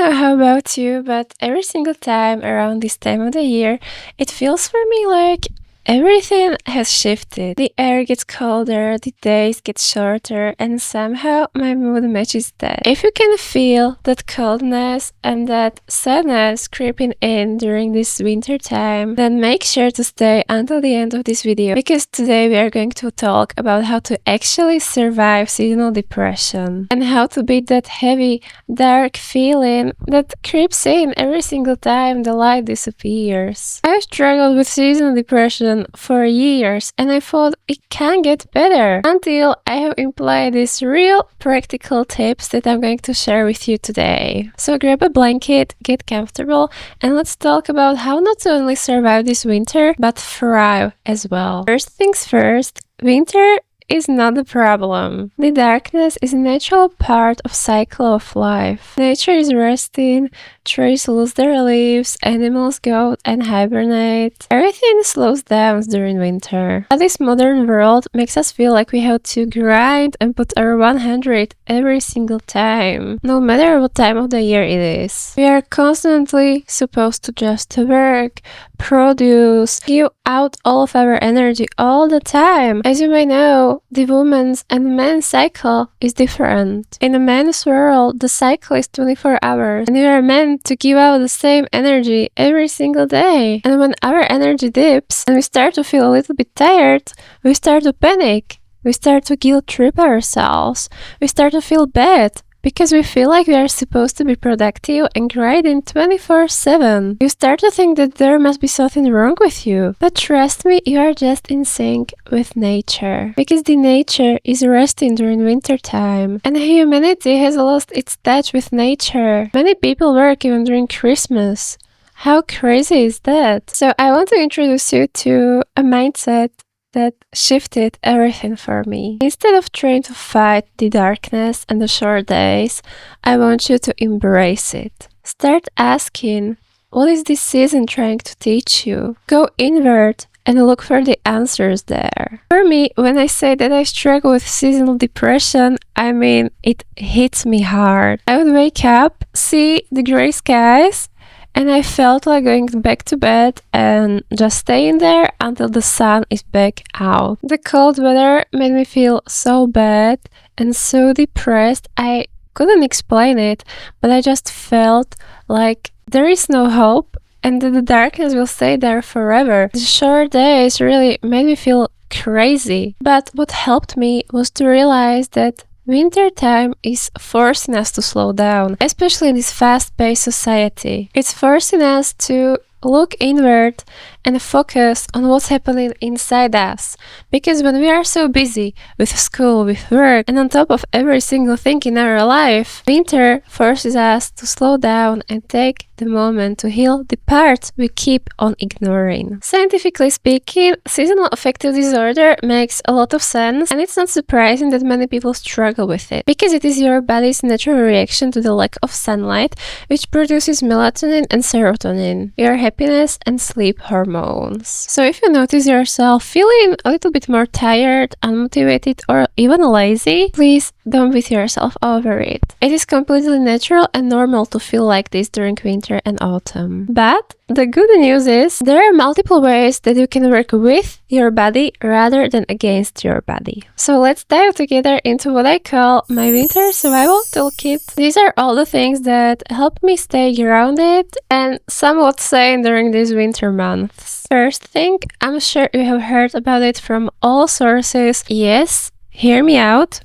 know how about you, but every single time around this time of the year, it feels for me like everything has shifted. The air gets colder, the days get shorter, and somehow my mood matches that. If you can feel that coldness and that sadness creeping in during this winter time, then make sure to stay until the end of this video, because today we are going to talk about how to actually survive seasonal depression and how to beat that heavy, dark feeling that creeps in every single time the light disappears. I've struggled with seasonal depression for years, and I thought it can get better until I have implied these real practical tips that I'm going to share with you today. So grab a blanket, get comfortable, and let's talk about how not to only survive this winter but thrive as well. First things first, winter is not the problem. The darkness is a natural part of cycle of life. Nature is resting, trees lose their leaves, animals go and hibernate. Everything slows down during winter. But this modern world makes us feel like we have to grind and put our 100 every single time, no matter what time of the year it is. We are constantly supposed to just work, produce, give out all of our energy all the time. As you may know, the woman's and men's cycle is different. In a man's world, the cycle is 24 hours, and we are meant to give out the same energy every single day. And when our energy dips and we start to feel a little bit tired, we start to panic. We start to guilt trip ourselves. We start to feel bad, because we feel like we are supposed to be productive and grinding 24/7. You start to think that there must be something wrong with you. But trust me, you are just in sync with nature. Because the nature is resting during winter time. And humanity has lost its touch with nature. Many people work even during Christmas. How crazy is that? So I want to introduce you to a mindset that shifted everything for me. Instead of trying to fight the darkness and the short days, I want you to embrace it. Start asking, what is this season trying to teach you? Go inward and look for the answers there. For me, when I say that I struggle with seasonal depression, I mean it hits me hard. I would wake up, see the gray skies, and I felt like going back to bed and just staying there until the sun is back out. The cold weather made me feel so bad and so depressed. I couldn't explain it, but I just felt like there is no hope and that the darkness will stay there forever. The short days really made me feel crazy. But what helped me was to realize that winter time is forcing us to slow down, especially in this fast-paced society. It's forcing us to look inward and focus on what's happening inside us. Because when we are so busy with school, with work, and on top of every single thing in our life, winter forces us to slow down and take the moment to heal the parts we keep on ignoring. Scientifically speaking, seasonal affective disorder makes a lot of sense, and it's not surprising that many people struggle with it, because it is your body's natural reaction to the lack of sunlight, which produces melatonin and serotonin, your happiness and sleep hormones. So if you notice yourself feeling a little bit more tired, unmotivated, or even lazy, please don't beat yourself over it. It is completely natural and normal to feel like this during winter and autumn. But the good news is there are multiple ways that you can work with your body rather than against your body. So let's dive together into what I call my winter survival toolkit. These are all the things that help me stay grounded and somewhat sane during these winter months. First thing, I'm sure you have heard about it from all sources. Yes, hear me out.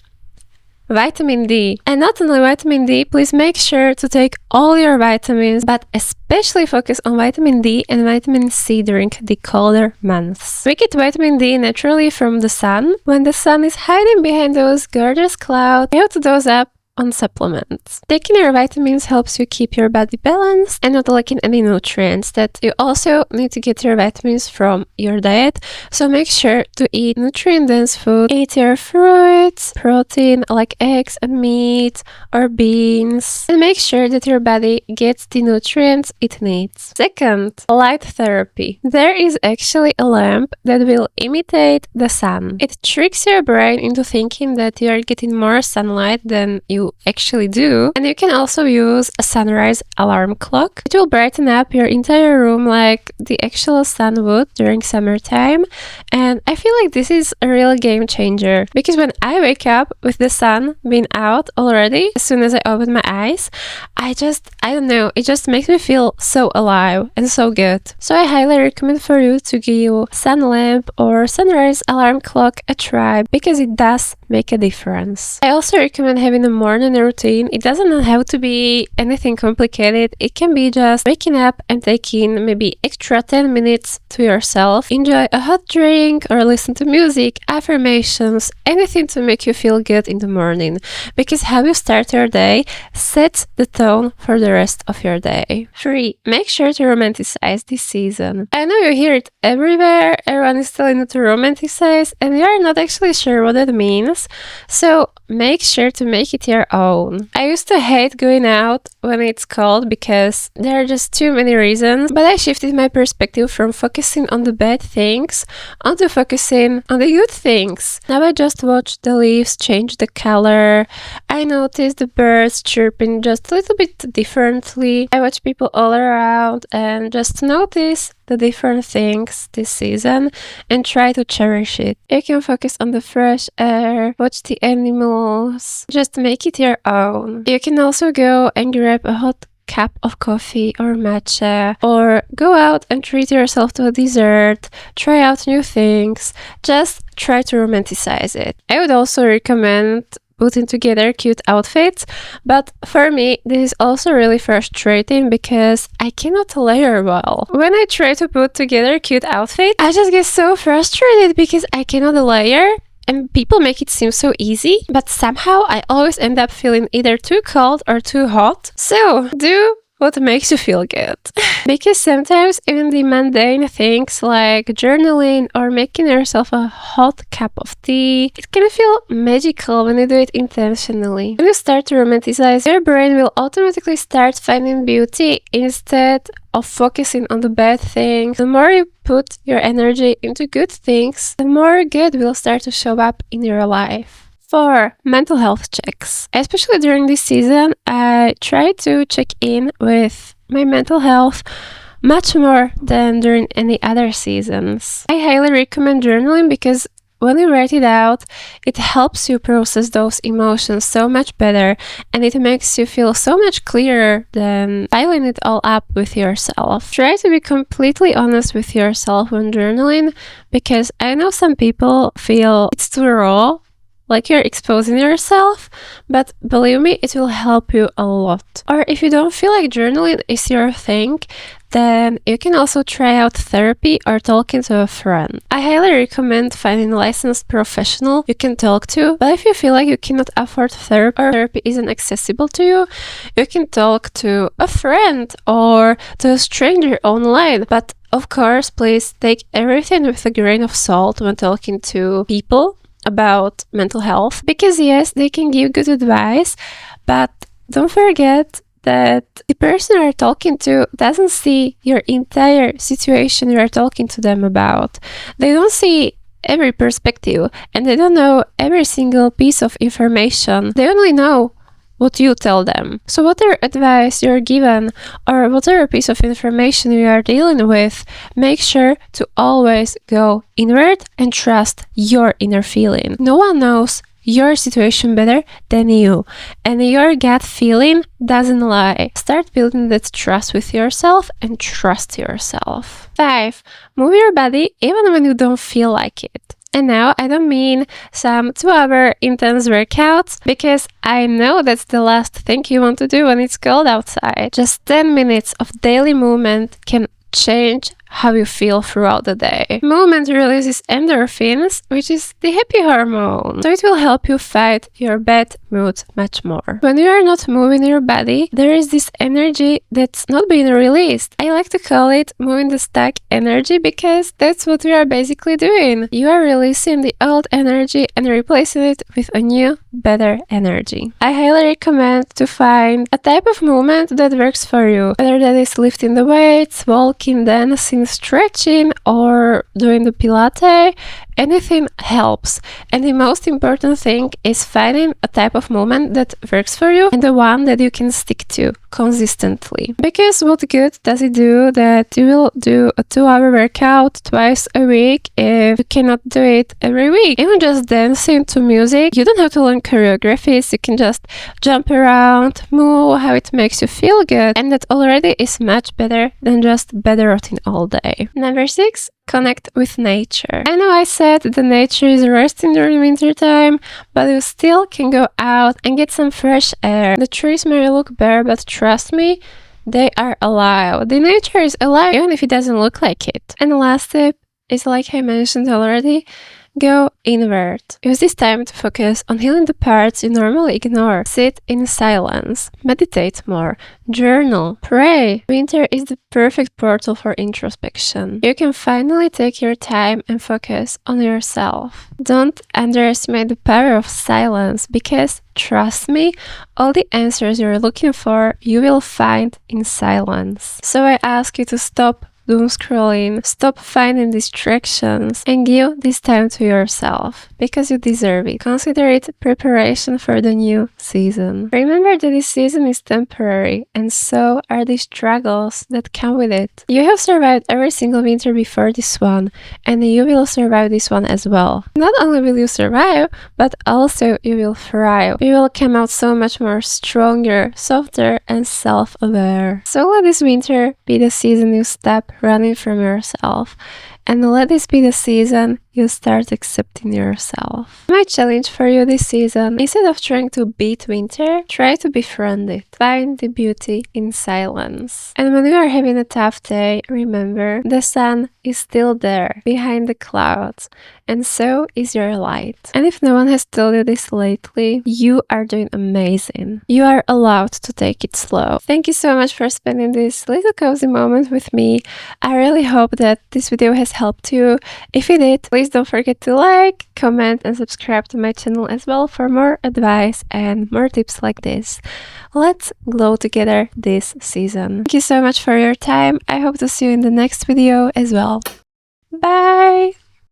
Vitamin D. And not only vitamin D, please make sure to take all your vitamins, but especially focus on vitamin D and vitamin C during the colder months. We get vitamin D naturally from the sun. When the sun is hiding behind those gorgeous clouds, you have to dose up on supplements. Taking your vitamins helps you keep your body balanced and not lacking any nutrients. That you also need to get your vitamins from your diet, so make sure to eat nutrient-dense food. Eat your fruits, protein like eggs and meat or beans, and make sure that your body gets the nutrients it needs. Second, light therapy. There is actually a lamp that will imitate the sun. It tricks your brain into thinking that you are getting more sunlight than you you actually do. And you can also use a sunrise alarm clock. It will brighten up your entire room like the actual sun would during summertime. And I feel like this is a real game changer, because when I wake up with the sun being out already, as soon as I open my eyes, I don't know, it just makes me feel so alive and so good. So I highly recommend for you to give sun lamp or sunrise alarm clock a try, because it does make a difference. I also recommend having a morning routine. It doesn't have to be anything complicated. It can be just waking up and taking maybe extra 10 minutes to yourself. Enjoy a hot drink or listen to music, affirmations, anything to make you feel good in the morning, because how you start your day sets the tone for the rest of your day. 3. Make sure to romanticize this season. I know you hear it everywhere. Everyone is telling you to romanticize, and you are not actually sure what that means. So make sure to make it your own. I used to hate going out when it's cold because there are just too many reasons, but I shifted my perspective from focusing on the bad things onto focusing on the good things. Now I just watch the leaves change the color. I notice the birds chirping just a little bit differently. I watch people all around and just notice the different things this season and try to cherish it. You can focus on the fresh air, watch the animals, just make it your own. You can also go and grab a hot cup of coffee or matcha, or go out and treat yourself to a dessert, try out new things, just try to romanticize it. I would also recommend putting together cute outfits, but for me this is also really frustrating because I cannot layer well. When I try to put together cute outfits, I just get so frustrated because I cannot layer, and people make it seem so easy, but somehow I always end up feeling either too cold or too hot. So do what makes you feel good. Because sometimes even the mundane things like journaling or making yourself a hot cup of tea, it can feel magical when you do it intentionally. When you start to romanticize, your brain will automatically start finding beauty instead of focusing on the bad things. The more you put your energy into good things, the more good will start to show up in your life. 4. Mental health checks. Especially during this season, I try to check in with my mental health much more than during any other seasons. I highly recommend journaling because when you write it out, it helps you process those emotions so much better, and it makes you feel so much clearer than piling it all up with yourself. Try to be completely honest with yourself when journaling, because I know some people feel it's too raw, like you're exposing yourself, but believe me, it will help you a lot. Or if you don't feel like journaling is your thing, then you can also try out therapy or talking to a friend. I highly recommend finding a licensed professional you can talk to, but if you feel like you cannot afford therapy or therapy isn't accessible to you, you can talk to a friend or to a stranger online. But of course, please take everything with a grain of salt when talking to people about mental health, because yes, they can give good advice, but don't forget that the person you are talking to doesn't see your entire situation you are talking to them about. They don't see every perspective, and they don't know every single piece of information. They only know what you tell them. So whatever advice you're given or whatever piece of information you are dealing with, make sure to always go inward and trust your inner feeling. No one knows your situation better than you, and your gut feeling doesn't lie. Start building that trust with yourself and trust yourself. 5. Move your body even when you don't feel like it. And now I don't mean some 2-hour intense workouts, because I know that's the last thing you want to do when it's cold outside. Just 10 minutes of daily movement can change how you feel throughout the day. Movement releases endorphins, which is the happy hormone, so it will help you fight your bad mood much more. When you are not moving your body, there is this energy that's not being released. I like to call it moving the stuck energy, because that's what we are basically doing. You are releasing the old energy and replacing it with a new, better energy. I highly recommend to find a type of movement that works for you, whether that is lifting the weights, walking, dancing, stretching, or doing the Pilates. Anything helps. And the most important thing is finding a type of movement that works for you and the one that you can stick to consistently. Because what good does it do that you will do a 2-hour workout twice a week if you cannot do it every week? Even just dancing to music, you don't have to learn choreographies, you can just jump around, move how it makes you feel good, and that already is much better than just bed rotting all day. Number 6, connect with nature. I know I said the nature is resting during winter time, but you still can go out and get some fresh air. The trees may look bare, but trust me, they are alive. The nature is alive even if it doesn't look like it. And the last tip is, like I mentioned already, go inward. Use this time to focus on healing the parts you normally ignore. Sit in silence. Meditate more. Journal. Pray. Winter is the perfect portal for introspection. You can finally take your time and focus on yourself. Don't underestimate the power of silence because, trust me, all the answers you're looking for you will find in silence. So I ask you to stop doom scrolling, stop finding distractions, and give this time to yourself, because you deserve it. Consider it preparation for the new season. Remember that this season is temporary, and so are the struggles that come with it. You have survived every single winter before this one, and you will survive this one as well. Not only will you survive, but also you will thrive. You will come out so much more stronger, softer, and self-aware. So let this winter be the season you stop running from yourself, and let this be the season you start accepting yourself. My challenge for you this season, instead of trying to beat winter, try to befriend it. Find the beauty in silence. And when you are having a tough day, remember, the sun is still there, behind the clouds, and so is your light. And if no one has told you this lately, you are doing amazing. You are allowed to take it slow. Thank you so much for spending this little cozy moment with me. I really hope that this video has helped you. If it did, please don't forget to like, comment, and subscribe to my channel as well for more advice and more tips like this. Let's glow together this season. Thank you so much for your time. I hope to see you in the next video as well. Bye!